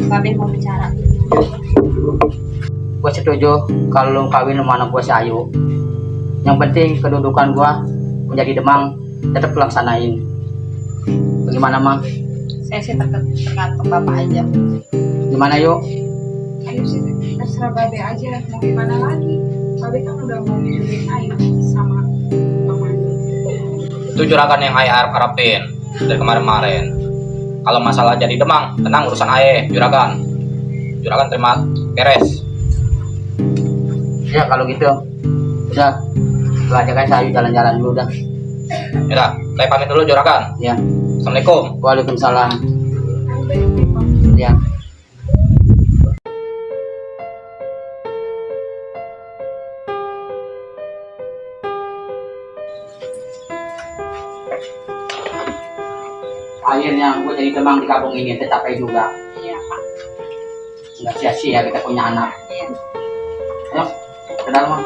Babe mau bicara. Gue setuju kalau lu kawin sama anak gue si Ayu. Yang penting kedudukan gue menjadi Demang tetap laksanain. Bagaimana Mang? Saya sih tergantung bapak aja. Gimana yuk? Ayo sih terserah Babe aja, mau gimana lagi. Babe kan udah mau milih Ayu sama Bang Mandi. Itu juragan yang ayah harapin dari kemarin-kemarin. Kalau masalah jadi Demang, tenang urusan ayah, juragan. Juragan terima beres. Ya kalau gitu, udah lu ajakan si Ayu jalan-jalan dulu dah. Ya, saya pamit dulu juragan. Ya, Assalamualaikum. waalaikumsalam. Ya. Akhirnya gue jadi Demang di kampung ini, tercapai juga. Iya Pak. Nggak sia-sia kita punya anak. Iya. Ayo, ke dalam Mang.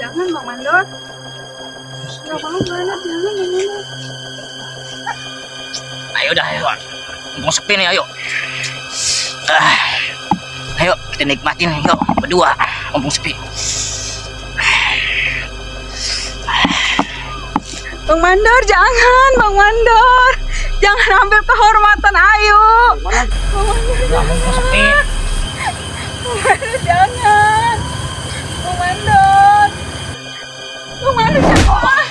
Jangan Bang Mandor. Gak mau banget, jangan Bang Mandor. Ayo dah, ayo. Mumpung sepi nih, ayo. Ayo, kita nikmatin, yuk, berdua. Mumpung sepi. Bang Mandor, jangan Bang Mandor. Jangan ambil kehormatan Ayu. Mana? Bang Mandor, Ya, mumpung sepi. Bang Mandor, jangan. Bang Mandor. Bang Mandor, jangan.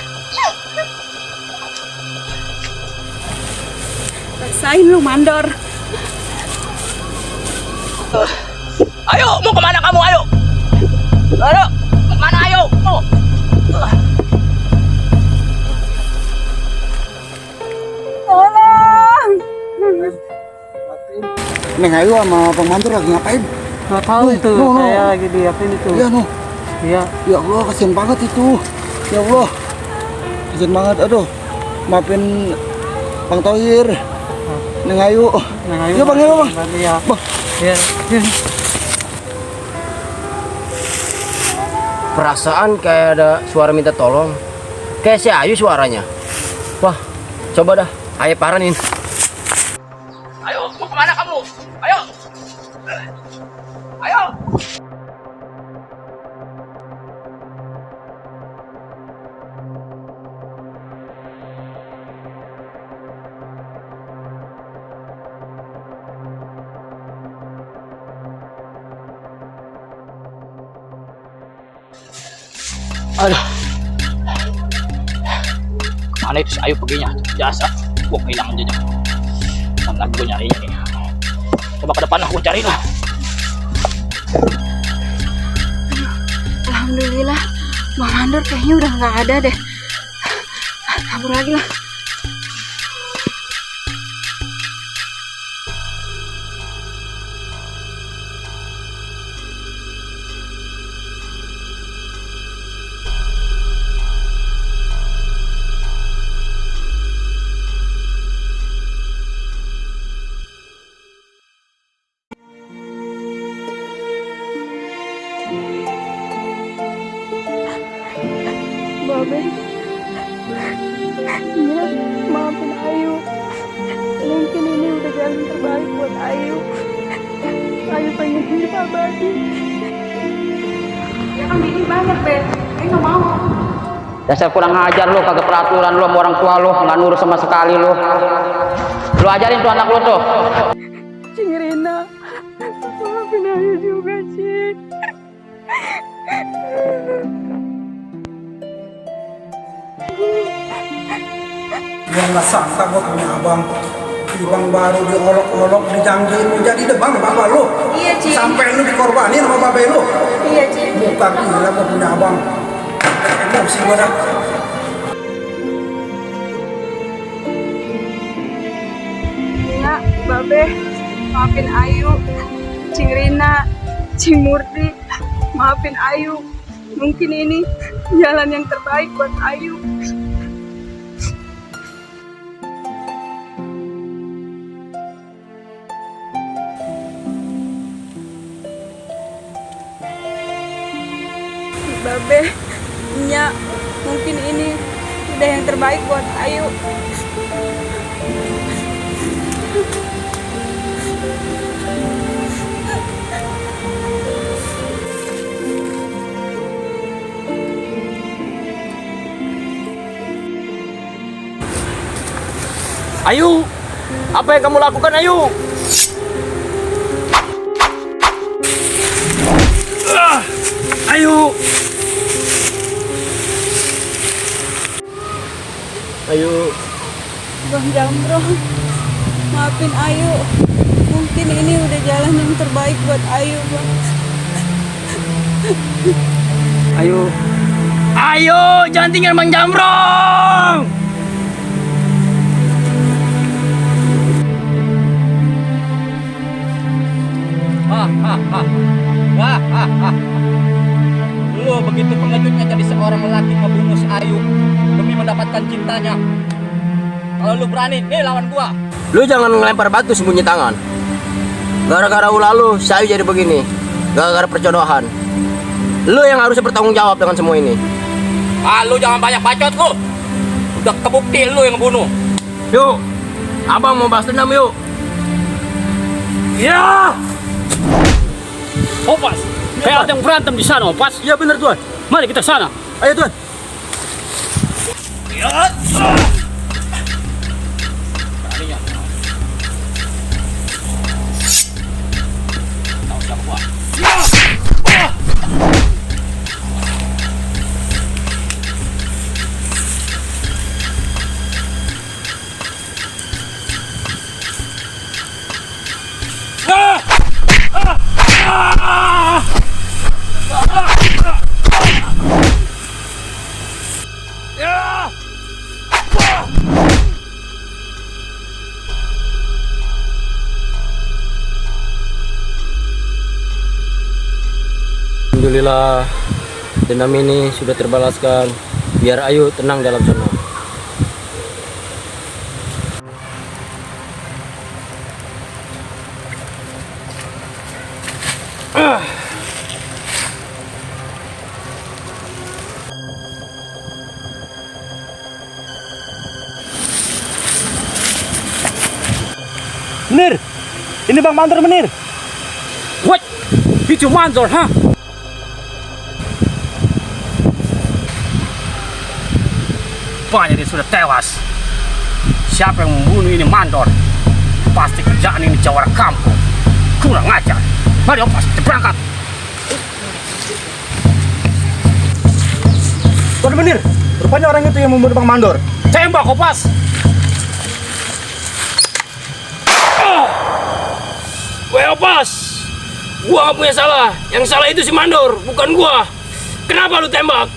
Rasain lu Mandor. Ayo, mau kemana kamu? Ayo. Ayo, kemana? Ayo. Mau. Tolong. Neng Ayu sama Bang Mandor lagi ngapain? Nggak tahu itu, saya lagi diapain itu. Iya no. Iya. Ya Allah, kasihan banget itu. Ya Allah, kasihan banget. Aduh, maafin Bang Thohir, Neng Ayu. Nah, ayo. Iya Bang, iya Bang. Iya. Bang. Iya. Iya. Perasaan kayak ada suara minta tolong. Kayak si Ayu suaranya. Wah, coba dah, ayo paranin. Ayo, mau kemana kamu? Ayo. Ayo. Aduh. Mana itu si Ayu perginya? Jasa. Gua kehilangan jejak. Dan lagi gue nyarinya nih. Coba ke depan lah, gue cari lah. Alhamdulillah, Bang Mandor kayaknya udah nggak ada deh. Kabur lagi lah. Babe, ya maafin Ayu. Mungkin ini udah jalan terbaik buat Ayu. Ayu pengen hidup abadi. Ya kan bikin banyak, Beb. Ayu nggak mau. Dasar kurang ajar lu, kagak peraturan lu sama orang tua lu, nggak nurut sama sekali lu. Lu ajarin tuh anak lu tuh. Cing Rina, maafin Ayu juga, Cing. Gua nggak sangka gua punya abang. Abang baru diolok-olok, dijanjiin mau jadi demang bapak lu. Iya, Cing. Sampai lu dikorbanin sama bapak lu. Iya, Cing. Muka gila gua punya abang. Emosi gua dah. Ya, Babe, maafin Ayu, Cing Rina, Cing Murti, maafin Ayu. Mungkin ini jalan yang terbaik buat Ayu. Babe, Nya, mungkin ini udah yang terbaik buat Ayu. Ayu, apa yang kamu lakukan, Ayu? Ayu. Ayu. Bang Jamro, maafin Ayu. Mungkin ini udah jalan yang terbaik buat Ayu, Bang. Ayu. Ayo, jangan tinggal Bang Jamrong. Lu begitu pengejutnya jadi seorang lelaki ngebunuh Ayu demi mendapatkan cintanya. Kalau lu berani, nih lawan gua. Lu jangan ngelempar batu sembunyi tangan. Gara-gara ulah lu, si Ayu jadi begini. Gara-gara perjodohan. Lu yang harusnya bertanggung jawab dengan semua ini. Ah, lu jangan banyak bacot lu. Udah kebukti lu yang ngebunuh. Yuk, abang mau balas dendam yuk. Ya. Opas, kayak ada yang berantem di sana, Opas. Iya benar tuan. Mari kita sana. Ayo tuan. Tahu siapa gua? Alhamdulillah dendam ini sudah terbalaskan. Biar Ayu tenang dalam sana. Menir, ini Bang Mandor, Menir. What? Itu Mandor, ha? Rupanya dia sudah tewas. Siapa yang membunuh ini Mandor? Pasti kerjaan ini jawara kampung. Kurang ajar. Mari Opas, kita berangkat. Tuan Menir, rupanya orang itu yang membunuh Bang Mandor. Tembak, Opas. Weh Opas, gua gak punya salah. Yang salah itu si Mandor, bukan gua. Kenapa lu tembak?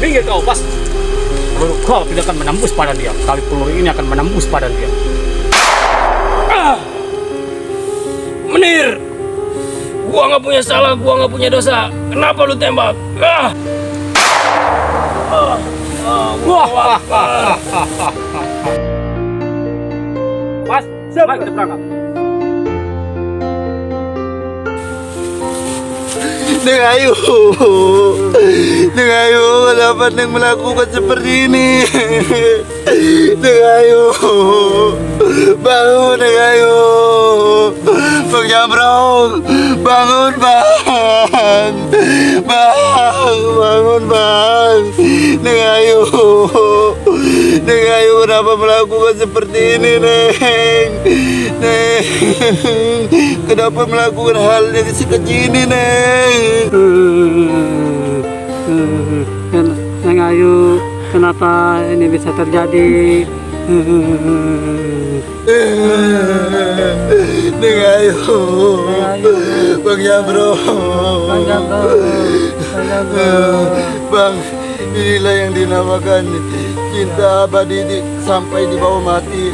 Minggir kau, Opas. Peluru kau tidak akan menembus pada dia. Kali peluru ini akan menembus pada dia. Menir, gua gak punya salah, gua gak punya dosa. Kenapa lu tembak? Pas, mari kita berangkat. Neng Ayu, kenapa Neng melakukan seperti ini? Neng Ayu, bangun Neng Ayu. Bang Jamrong, bangun bang. Bangun bang. Neng Ayu, kenapa melakukan seperti ini Neng? Kenapa melakukan hal yang sekecil ini Neng? Neng Ayu, kenapa ini bisa terjadi? Neng Ayu, Bang Jamrong, Bang, inilah yang dinamakan cinta abadi sampai di bawah mati.